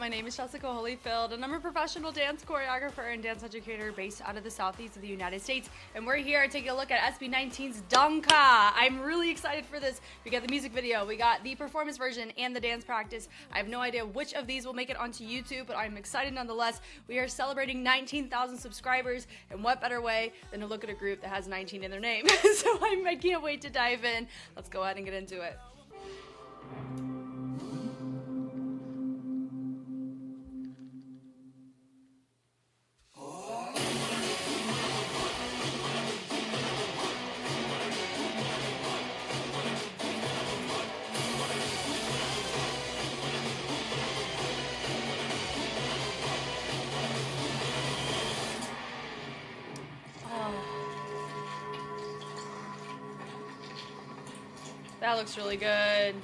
My name is Jessica Holyfield, and I'm a professional dance choreographer and dance educator based out of the southeast of the United States. And we're here taking a look at SB19's DUNGKA. I'm really excited for this. We got the music video, we got the performance version, and the dance practice. I have no idea which of these will make it onto YouTube, but I'm excited nonetheless. We are celebrating 19,000 subscribers, and what better way than to look at a group that has 19 in their name. So I can't wait to dive in. Let's go ahead and get into it. That looks really good.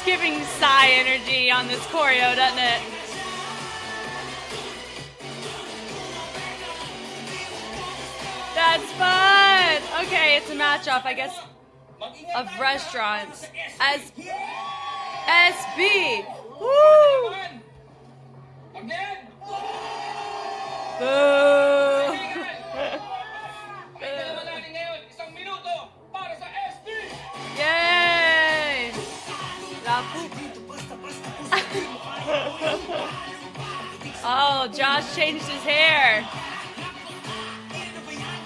Giving Psy energy on this choreo, doesn't it? That's fun! Okay, it's a match-off, I guess, of restaurants. SB! Woo! Boo! Yay! Oh, Josh changed his hair.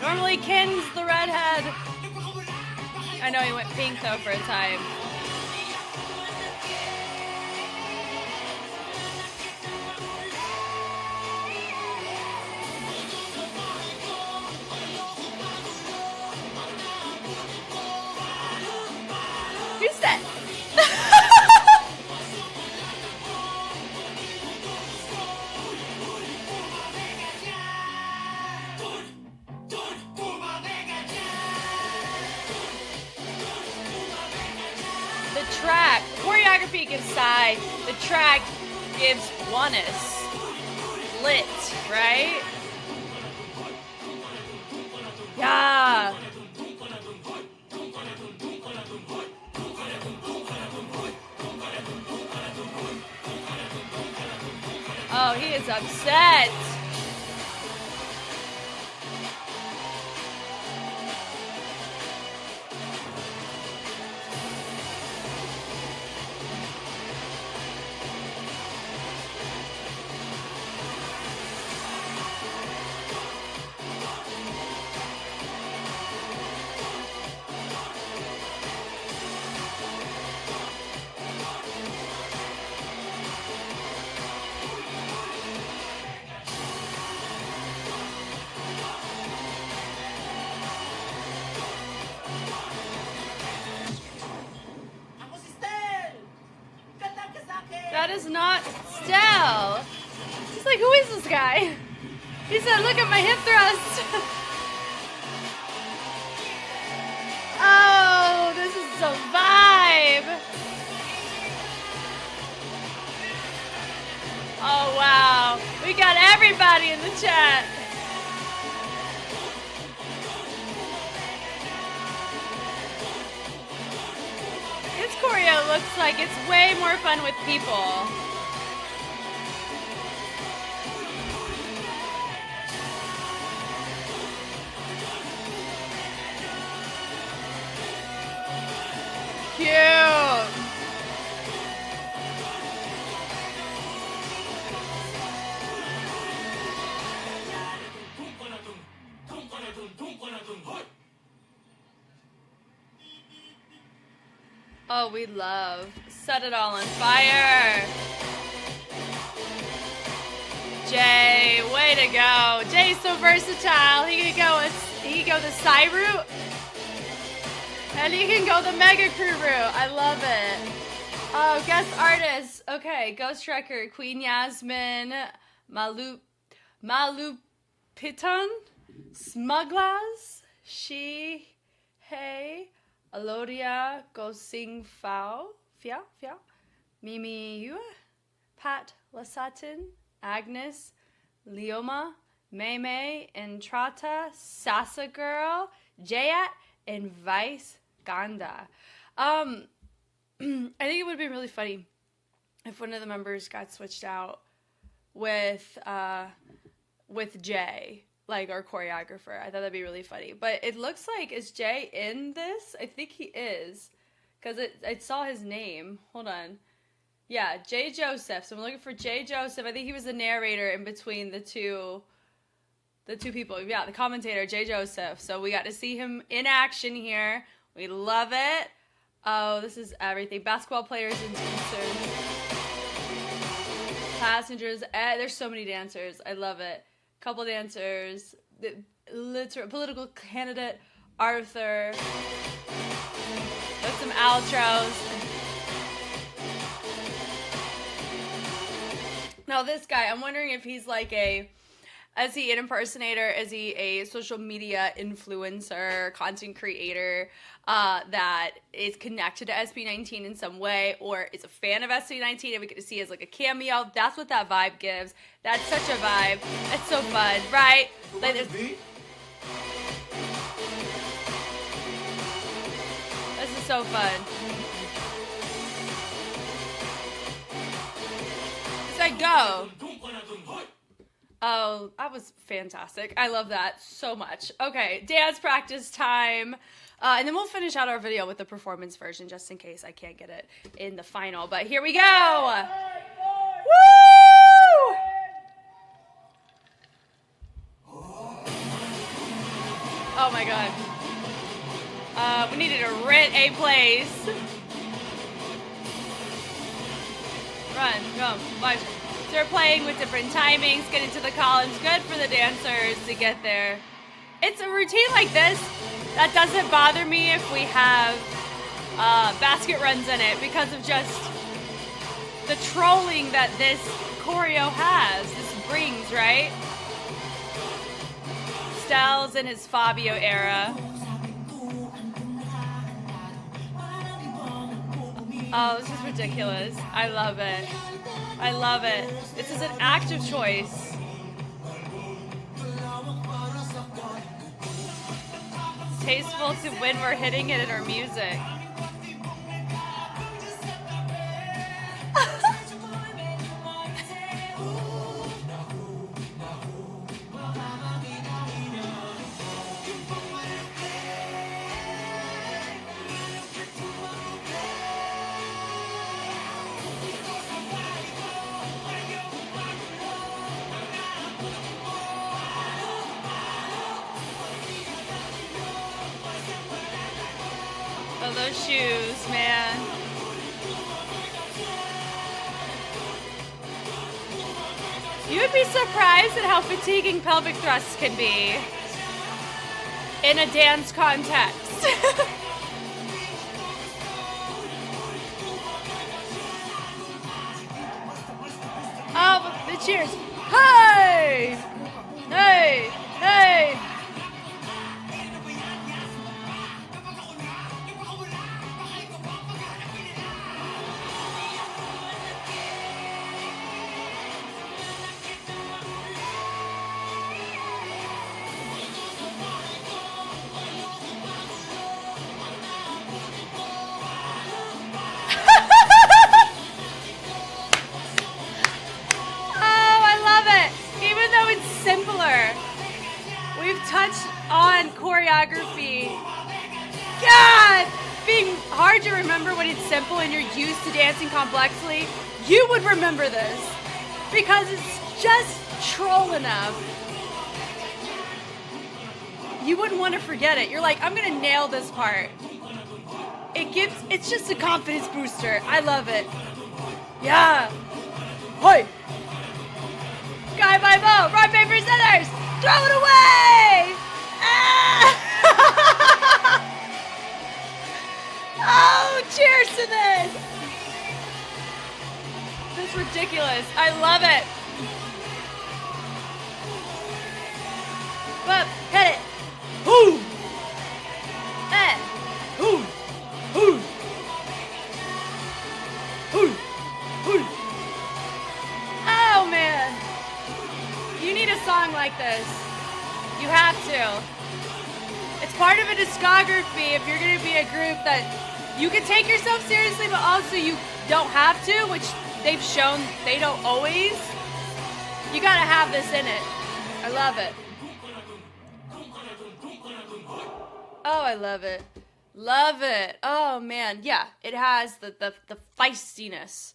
Normally Ken's the redhead. I know he went pink though for a time. Who's that? The track, choreography gives Psy, the track gives oneness, lit, right? Yeah. Oh, he is upset. That is not STELL. He's like, who is this guy? He said, look at my hip thrust. Oh, this is a vibe. Oh, wow. We got everybody in the chat. looks like it's way more fun with people. Cute. Oh, we love Set It All on Fire. Jay, way to go. Jay's so versatile. He can go the Psy route. And he can go the Mega Crew route. I love it. Oh, guest artists. Okay, Ghost Record, Queen Yasmin, Malupiton, Smugglers, She, Hey, Alodia, Go Sing Fia, Mimi Yua, Pat Lasatin, Agnes, Leoma, Mei, Entrata, Sasa Girl, Jayat, and Vice Ganda. I think it would be really funny if one of the members got switched out with Jay, like our choreographer. I thought that'd be really funny. But it looks like, is Jay in this? I think he is, because I saw his name. Hold on. Yeah, Jay Joseph. So I'm looking for Jay Joseph. I think he was the narrator in between the two people. Yeah, the commentator, Jay Joseph. So we got to see him in action here. We love it. Oh, this is everything. Basketball players and dancers. Passengers. There's so many dancers. I love it. Couple dancers. Political candidate Arthur. With some outros. Now this guy, I'm wondering if he's like is he an impersonator? Is he a social media influencer, content creator that is connected to SB19 in some way, or is a fan of SB19 and we get to see as like a cameo? That's what that vibe gives. That's such a vibe. It's so fun, right? Like this is so fun. It's like go. Oh, that was fantastic. I love that so much. Okay, dance practice time. And then we'll finish out our video with the performance version just in case I can't get it in the final. But here we go. Woo! Oh my God. We needed to rent a place. Run, go, watch. So they're playing with different timings, getting to the columns. Good for the dancers to get there. It's a routine like this that doesn't bother me if we have basket runs in it because of just the trolling that this choreo has, this brings, right? Stell's in his Fabio era. Oh, this is ridiculous. I love it. I love it. This is an active choice. It's tasteful to when we're hitting it in our music. Oh, those shoes, man. You would be surprised at how fatiguing pelvic thrusts can be in a dance context. Oh, the cheers. Hey! Hey! Hey! touch on choreography. God! Being hard to remember when it's simple and you're used to dancing complexly, you would remember this because it's just troll enough. You wouldn't want to forget it. You're like, I'm gonna nail this part. It's just a confidence booster. I love it. Yeah. Hoi. Guy by bow, rock, paper, scissors. Throw it away. Ah! Oh, cheers to this. This is ridiculous. I love it. But hit it. Whoo. Whoo. Whoo. Whoo. Whoo. Oh man. You need a song like this. You have to. It's part of a discography if you're going to be a group that you can take yourself seriously, but also you don't have to, which they've shown they don't always. You got to have this in it. I love it. Oh, I love it. Love it. Oh man, yeah. It has the feistiness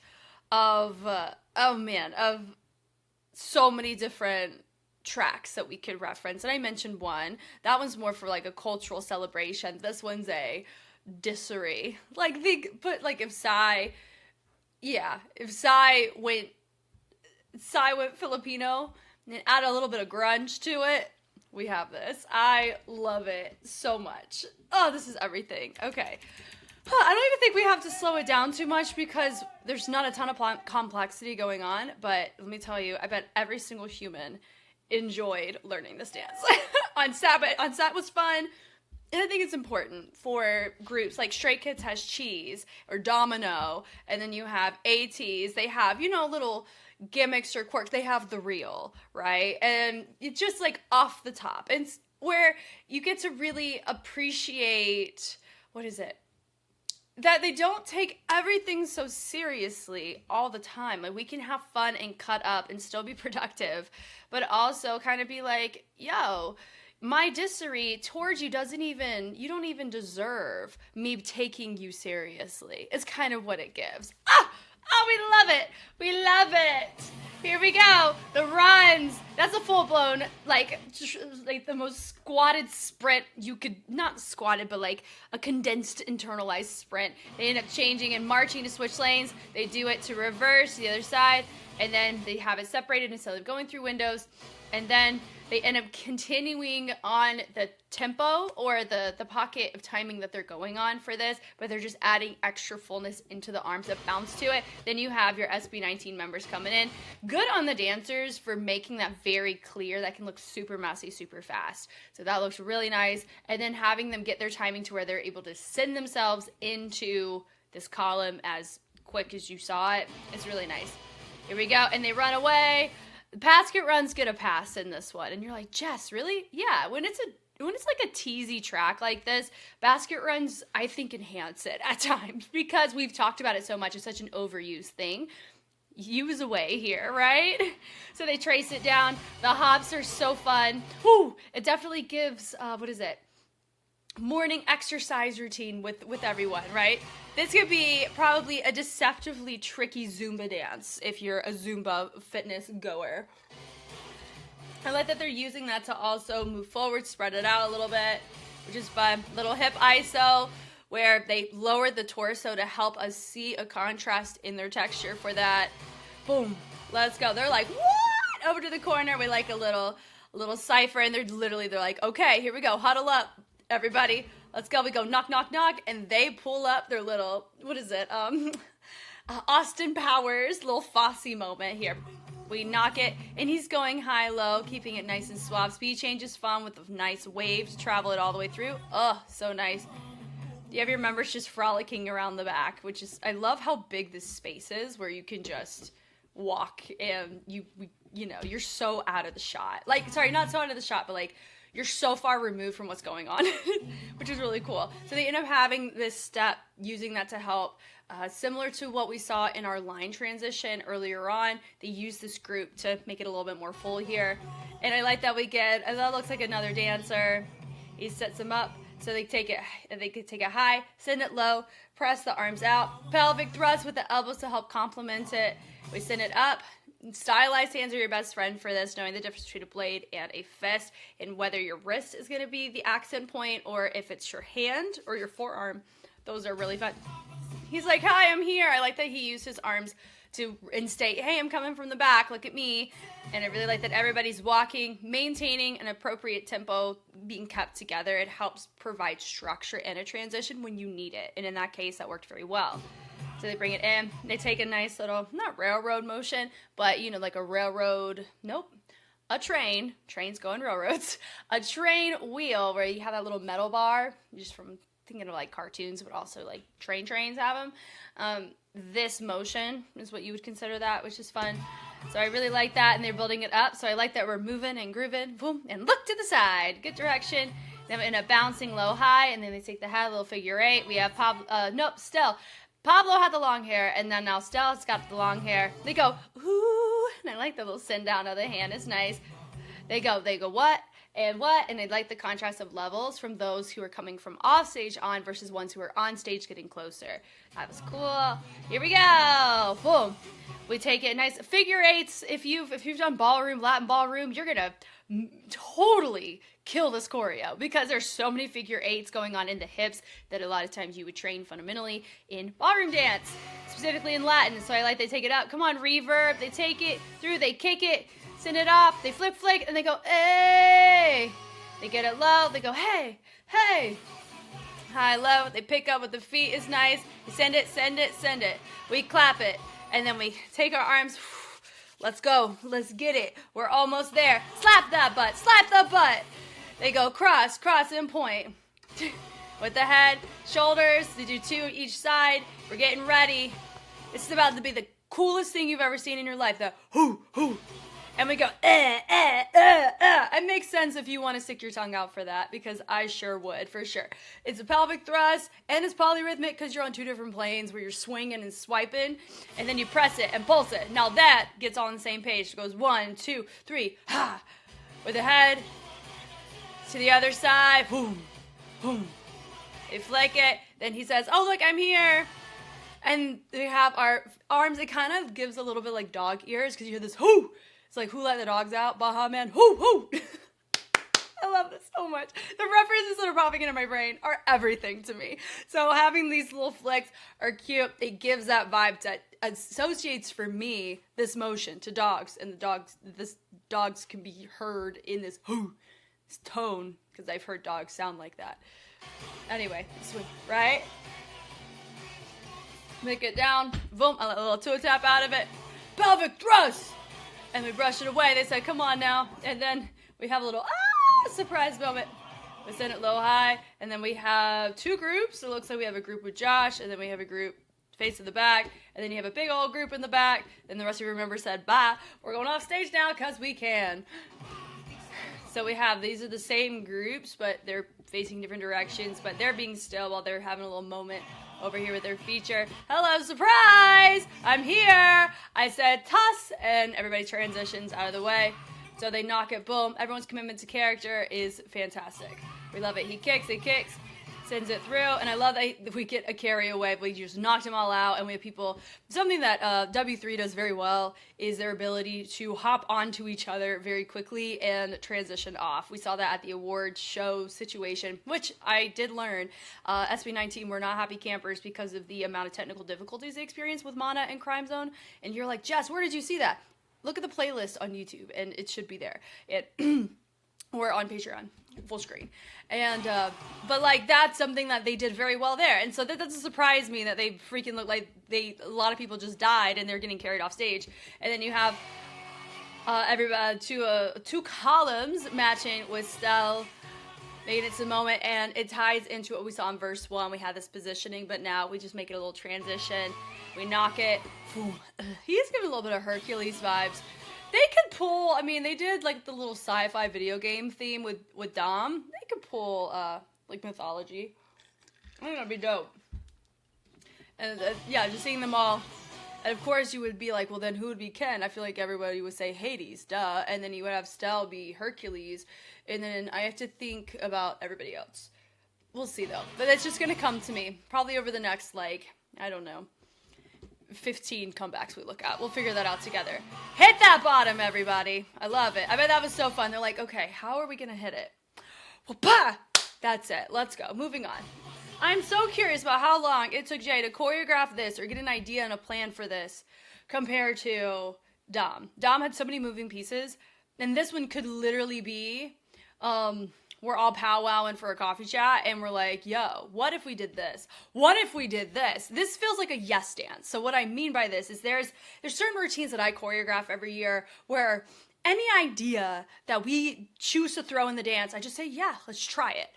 of of so many different tracks that we could reference. And I mentioned one. That one's more for like a cultural celebration. This one's a disarray. Like if Psy went Filipino and add a little bit of grunge to it, we have this. I love it so much. Oh, this is everything. Okay. I don't even think we have to slow it down too much because there's not a ton of complexity going on, but let me tell you, I bet every single human enjoyed learning this dance. On set was fun, and I think it's important for groups like Stray Kids has Cheese or Domino, and then you have ATs. They have, little gimmicks or quirks. They have the real, right? And it's just like off the top, and where you get to really appreciate, that they don't take everything so seriously all the time. Like, we can have fun and cut up and still be productive, but also kind of be like, yo, my disarray towards you you don't even deserve me taking you seriously. It's kind of what it gives. Oh, we love it. We love it. Here we go. The runs. That's a full-blown, like the most squatted sprint you could, not squatted, but like a condensed, internalized sprint. They end up changing and marching to switch lanes. They do it to reverse the other side, and then they have it separated instead of going through windows. And then they end up continuing on the tempo or the pocket of timing that they're going on for this, but they're just adding extra fullness into the arms that bounce to it. Then you have your SB19 members coming in. Good on the dancers for making that very clear. That can look super messy, super fast. So that looks really nice. And then having them get their timing to where they're able to send themselves into this column as quick as you saw it. It's really nice. Here we go. And they run away. The basket runs get a pass in this one. And you're like, Jess, really? Yeah, when it's like a teasy track like this, basket runs, I think, enhance it at times because we've talked about it so much. It's such an overused thing. Use away here, right? So they trace it down. The hops are so fun. Whew, it definitely gives, morning exercise routine with everyone, right? This could be probably a deceptively tricky Zumba dance if you're a Zumba fitness goer. I like that they're using that to also move forward, spread it out a little bit, which is fun. Little hip ISO where they lowered the torso to help us see a contrast in their texture for that. Boom, let's go. They're like, what? Over to the corner. We like a little cipher, and they're like, okay, here we go. Huddle up. Everybody, let's go. We go knock, knock, knock, and they pull up their little, Austin Powers, little Fosse moment here. We knock it, and he's going high-low, keeping it nice and suave. Speed change is fun with a nice wave to travel it all the way through. Oh, so nice. Do you have your members just frolicking around the back, which is, I love how big this space is where you can just walk, and you're so out of the shot. Like, sorry, not so out of the shot, but like, you're so far removed from what's going on, which is really cool. So they end up having this step, using that to help, similar to what we saw in our line transition earlier on. They use this group to make it a little bit more full here. And I like that we get, that looks like another dancer. He sets them up so they take it, and they could take it high, send it low, press the arms out, pelvic thrust with the elbows to help complement it. We send it up. Stylized hands are your best friend for this, knowing the difference between a blade and a fist, and whether your wrist is going to be the accent point or if it's your hand or your forearm. Those are really fun. He's like, hi, I'm here. I like that he used his arms to instate, hey, I'm coming from the back, look at me. And I really like that everybody's walking, maintaining an appropriate tempo, being kept together. It helps provide structure in a transition when you need it. And in that case, that worked very well. So they bring it in, they take a nice little, not railroad motion, but you know, like a railroad, a train, trains go on railroads, a train wheel where you have that little metal bar, just from thinking of like cartoons, but also like trains have them. This motion is what you would consider that, which is fun. So I really like that, and they're building it up. So I like that we're moving and grooving, boom, and look to the side, good direction. Then we end up bouncing low, high, and then they take the head, little figure eight. We have STELL. Pablo had the long hair, and then now Stella's got the long hair. They go, ooh, and I like the little send down of the hand, it's nice. They go, what? And I like the contrast of levels from those who are coming from off stage on versus ones who are on stage getting closer. That was cool. Here we go. Boom. We take it nice. Figure eights. If you've done ballroom, Latin ballroom, you're gonna totally kill this choreo because there's so many figure eights going on in the hips that a lot of times you would train fundamentally in ballroom dance, specifically in Latin. So I like they take it up. Come on, reverb. They take it through. They kick it. Send it up, they flip flick, and they go, hey! They get it low, they go, hey, hey! High, low, they pick up with the feet, is nice. We send it, send it, send it. We clap it, and then we take our arms, let's go, let's get it. We're almost there. Slap that butt, slap the butt. They go cross, cross, and point. With the head, shoulders, they do two each side. We're getting ready. This is about to be the coolest thing you've ever seen in your life, the hoo, hoo. And we go, It makes sense if you want to stick your tongue out for that, because I sure would, for sure. It's a pelvic thrust, and it's polyrhythmic because you're on two different planes where you're swinging and swiping, and then you press it and pulse it. Now that gets all on the same page. It goes 1, 2, 3, ha! With the head to the other side, boom, boom. They flick it, then he says, oh, look, I'm here. And we have our arms, it kind of gives a little bit like dog ears, because you hear this, hoo! It's like, who let the dogs out? Baha Man, hoo, hoo! I love this so much. The references that are popping into my brain are everything to me. So having these little flicks are cute. It gives that vibe that associates for me this motion to dogs, and the dogs can be heard in this hoo, this tone, because I've heard dogs sound like that. Anyway, swing, right? Make it down, boom, a little toe tap out of it. Pelvic thrust! And we brush it away. They said, come on now. And then we have a little, surprise moment. We send it low, high. And then we have two groups. It looks like we have a group with Josh, and then we have a group face in the back. And then you have a big old group in the back. Then the rest of you remember said, bye. We're going off stage now because we can. So we have, these are the same groups, but they're facing different directions. But they're being still while they're having a little moment over here with their feature. Hello, surprise! I'm here! I said toss, and everybody transitions out of the way. So they knock it, boom. Everyone's commitment to character is fantastic. We love it. He kicks, sends it through, and I love that we get a carry away. We just knocked them all out, and we have people. Something that W3 does very well is their ability to hop onto each other very quickly and transition off. We saw that at the awards show situation, which I did learn. SB19 were not happy campers because of the amount of technical difficulties they experienced with Mana and Crime Zone. And you're like, Jess, where did you see that? Look at the playlist on YouTube, and it should be there. Or on Patreon. Full screen. And but like that's something that they did very well there, and so that doesn't surprise me that they freaking look like a lot of people just died and they're getting carried off stage. And then you have two columns matching with STELL. Made it a moment, and it ties into what we saw in verse 1. We had this positioning, but now we just make it a little transition. We knock it. He's giving a little bit of Hercules vibes. They could pull, I mean, they did like the little sci-fi video game theme with Dom. They could pull like mythology. I think that'd be dope. And yeah, just seeing them all. And of course you would be like, well then who would be Ken? I feel like everybody would say Hades, duh. And then you would have Stell be Hercules. And then I have to think about everybody else. We'll see though. But it's just gonna come to me. Probably over the next, like, I don't know, 15 comebacks we look at. We'll figure that out together. Hit that bottom, everybody. I love it. I bet that was so fun. They're like, okay, how are we gonna hit it? Well, bah! That's it. Let's go. Moving on. I'm so curious about how long it took Jay to choreograph this or get an idea and a plan for this compared to Dom. Dom had so many moving pieces, and this one could literally be, we're all powwowing for a coffee chat, and we're like, yo, what if we did this? What if we did this? This feels like a yes dance. So what I mean by this is there's certain routines that I choreograph every year where any idea that we choose to throw in the dance, I just say, yeah, let's try it.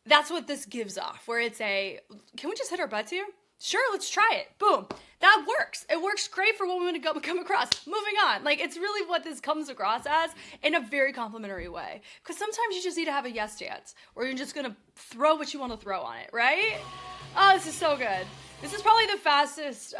That's what this gives off, where it's a, can we just hit our butts here? Sure, let's try it. Boom. That works. It works great for what we want to come across. Moving on. Like, it's really what this comes across as in a very complimentary way. Because sometimes you just need to have a yes dance, or you're just going to throw what you want to throw on it, right? Oh, this is so good. This is probably the fastest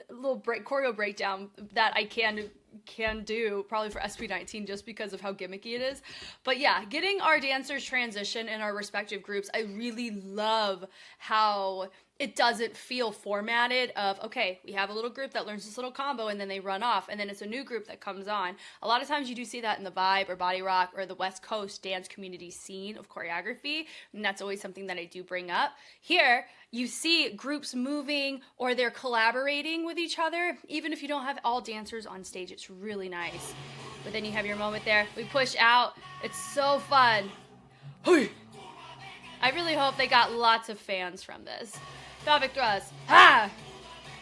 little choreo breakdown that I can do probably for SB19 just because of how gimmicky it is. But yeah, getting our dancers transition in our respective groups, I really love how it doesn't feel formatted of, okay, we have a little group that learns this little combo and then they run off and then it's a new group that comes on. A lot of times you do see that in the Vibe or Body Rock or the West Coast dance community scene of choreography, and that's always something that I do bring up. Here, you see groups moving or they're collaborating with each other, even if you don't have all dancers on stage. It's really nice. But then you have your moment there. We push out. It's so fun. Hey! I really hope they got lots of fans from this. Pelvic thrust. Ha!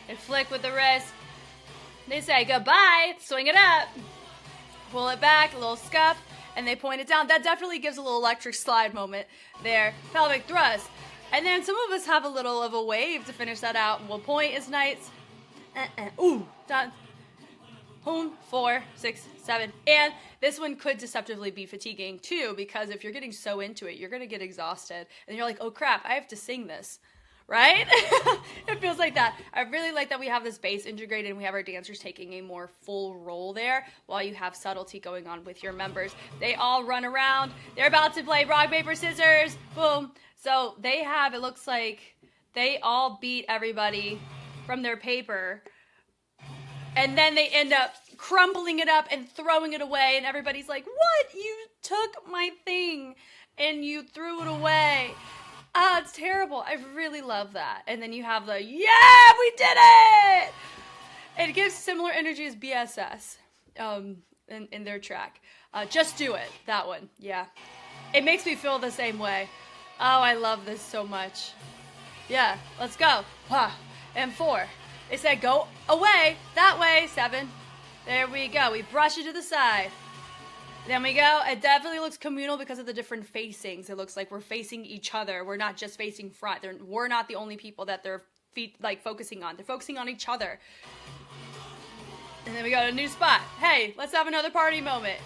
And flick with the wrist. They say goodbye. Swing it up. Pull it back. A little scuff. And they point it down. That definitely gives a little electric slide moment there. Pelvic thrust. And then some of us have a little of a wave to finish that out. We'll point is nice. Ooh. Done. Boom. 4, 6, 7. And this one could deceptively be fatiguing too, because if you're getting so into it, you're going to get exhausted. And you're like, oh crap, I have to sing this. Right? It feels like that. I really like that we have this bass integrated and we have our dancers taking a more full role there while you have subtlety going on with your members. They all run around. They're about to play rock, paper, scissors. Boom. So they have, it looks like they all beat everybody from their paper. And then they end up crumpling it up and throwing it away. And everybody's like, what? You took my thing and you threw it away. Ah, it's terrible. I really love that. And then you have the, yeah, we did it! It gives similar energy as BSS in their track. Just Do It, that one, yeah. It makes me feel the same way. Oh, I love this so much. Yeah, let's go. And 4. It said go away, that way, 7. There we go. We brush it to the side. Then we go. It definitely looks communal because of the different facings. It looks like we're facing each other. We're not just facing front. We're not the only people that they're focusing on. They're focusing on each other. And then we go to a new spot. Hey, let's have another party moment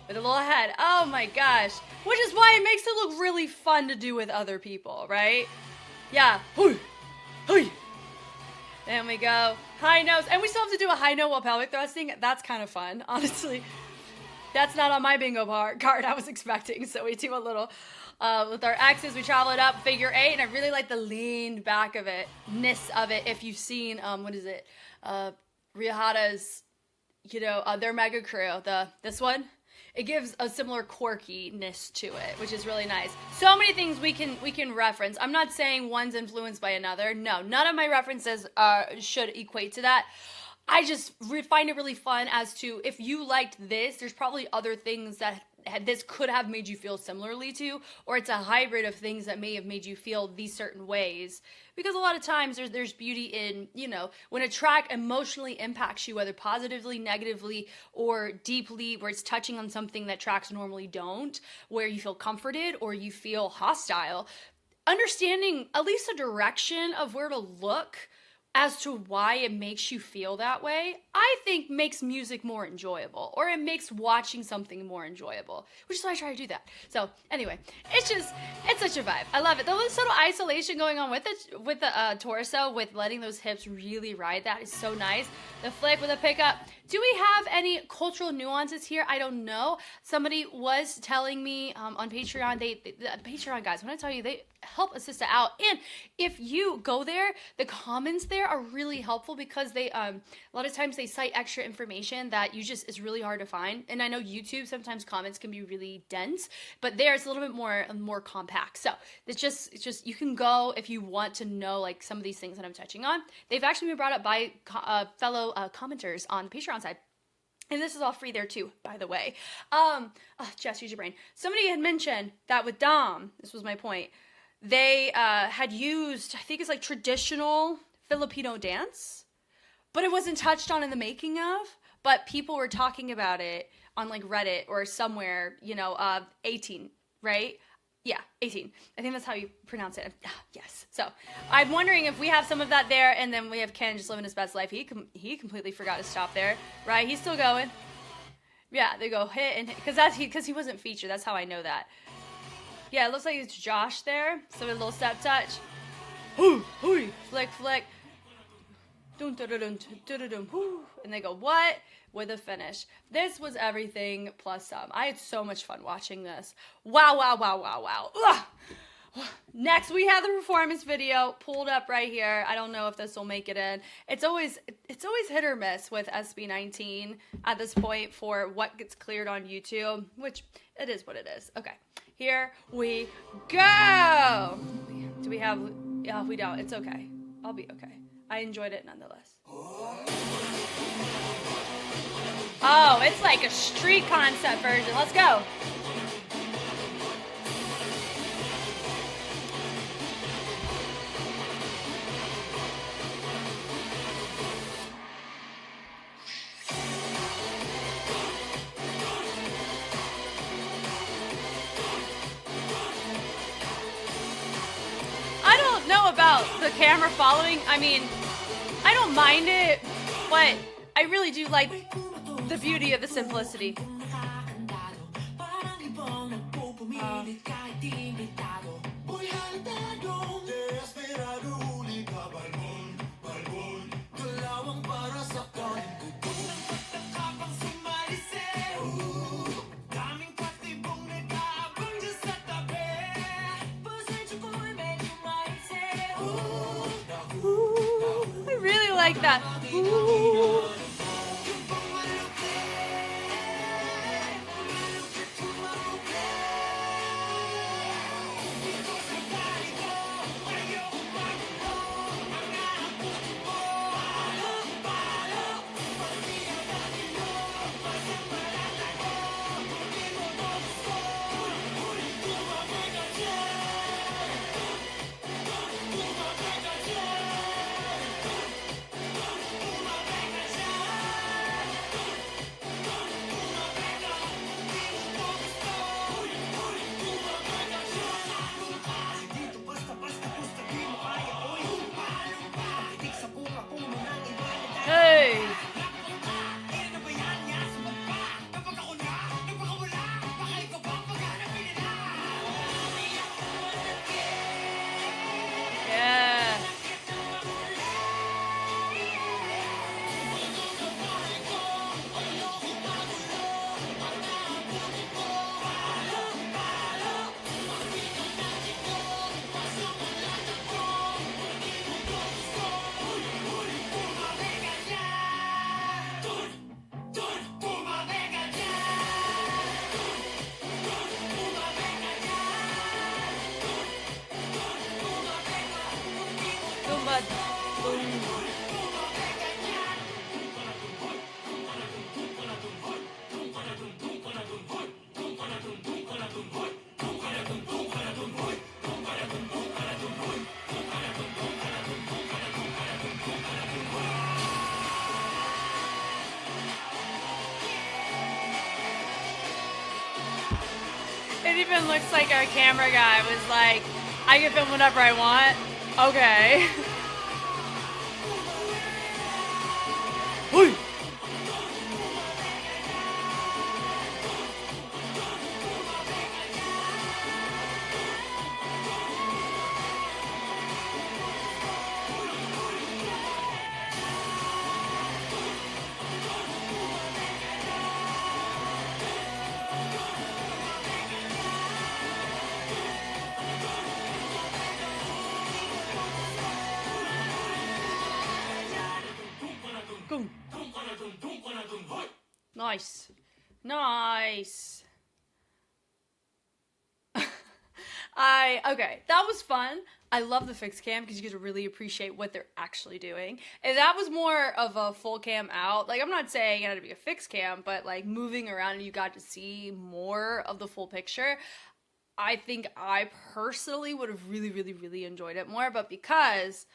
with a little head. Oh my gosh. Which is why it makes it look really fun to do with other people, right? Yeah. Then we go high nose. And we still have to do a high note while pelvic thrusting. That's kind of fun, honestly. That's not on my bingo card I was expecting. So we do a little, with our X's, we travel it up, figure 8. And I really like the leaned back of it, ness of it. If you've seen, what is it? Rihata's, their mega crew, this one. It gives a similar quirkiness to it, which is really nice. So many things we can reference. I'm not saying one's influenced by another. No, none of my references should equate to that. I just find it really fun as to if you liked this, there's probably other things that this could have made you feel similarly to, or it's a hybrid of things that may have made you feel these certain ways. Because a lot of times there's beauty in, when a track emotionally impacts you, whether positively, negatively, or deeply, where it's touching on something that tracks normally don't, where you feel comforted or you feel hostile. Understanding at least a direction of where to look as to why it makes you feel that way, I think makes music more enjoyable, or it makes watching something more enjoyable, which is why I try to do that. So anyway, it's such a vibe. I love it. The little isolation going on with the torso, with letting those hips really ride that is so nice. The flick with a pickup. Do we have any cultural nuances here? I don't know. Somebody was telling me on Patreon, the Patreon guys, when I tell you, they help a sister out. And if you go there, the comments there are really helpful, because they a lot of times they cite extra information that is really hard to find. And I know YouTube, sometimes comments can be really dense, but there it's a little bit more compact. So it's just you can go if you want to know like some of these things that I'm touching on. They've actually been brought up by fellow commenters on the Patreon side. And this is all free there too, by the way. Jess, use your brain. Somebody had mentioned that with Dom, this was my point, they had used, I think it's like traditional Filipino dance, but it wasn't touched on in the making of, but people were talking about it on like Reddit or somewhere, 18, right? Yeah, 18. I think that's how you pronounce it. Yes. So I'm wondering if we have some of that there, and then we have Ken just living his best life. He completely forgot to stop there, right? He's still going. Yeah, they go hit and hit, because he wasn't featured. That's how I know that. Yeah, it looks like it's Josh there. So a little step touch. Flick, flick. Dun, dun, dun, dun, dun, dun, dun, and they go, what? With a finish. This was everything plus some. I had so much fun watching this. Wow, wow, wow, wow, wow. Ugh. Next, we have the performance video pulled up right here. I don't know if this will make it in. It's always hit or miss with SB19 at this point for what gets cleared on YouTube, which it is what it is. Okay, here we go. Do we have, yeah, we don't. It's okay. I'll be okay. I enjoyed it nonetheless. Oh, it's like a street concept version. Let's go. I don't know about the camera following. I mean, I don't mind it, but I really do like the beauty of the simplicity. I really like that. Ooh. Hey! Yeah! It even looks like our camera guy was like, I can film whatever I want. Okay. Hey. Boom. Nice. Nice. Okay, that was fun. I love the fixed cam because you get to really appreciate what they're actually doing. And that was more of a full cam out. Like, I'm not saying it had to be a fixed cam, but like moving around and you got to see more of the full picture. I think I personally would have really, really, really enjoyed it more, but because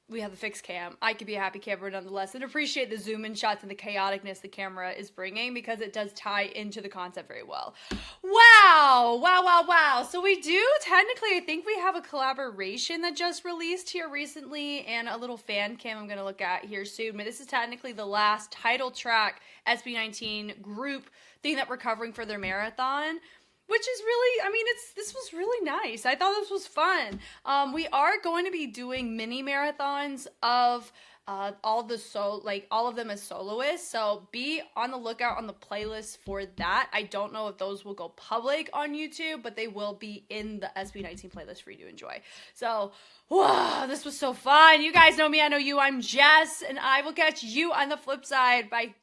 we have the fixed cam, I could be a happy camper nonetheless and appreciate the zoom in shots and the chaoticness the camera is bringing because it does tie into the concept very well. Wow, wow, wow, wow. So we do technically, I think we have a collaboration that just released here recently and a little fan cam I'm going to look at here soon. But this is technically the last title track SB19 group thing that we're covering for their marathon. Which is really, I mean, this was really nice. I thought this was fun. We are going to be doing mini marathons of all of them as soloists. So be on the lookout on the playlist for that. I don't know if those will go public on YouTube, but they will be in the SB19 playlist for you to enjoy. So, wow, this was so fun. You guys know me, I know you. I'm Jess, and I will catch you on the flip side. Bye.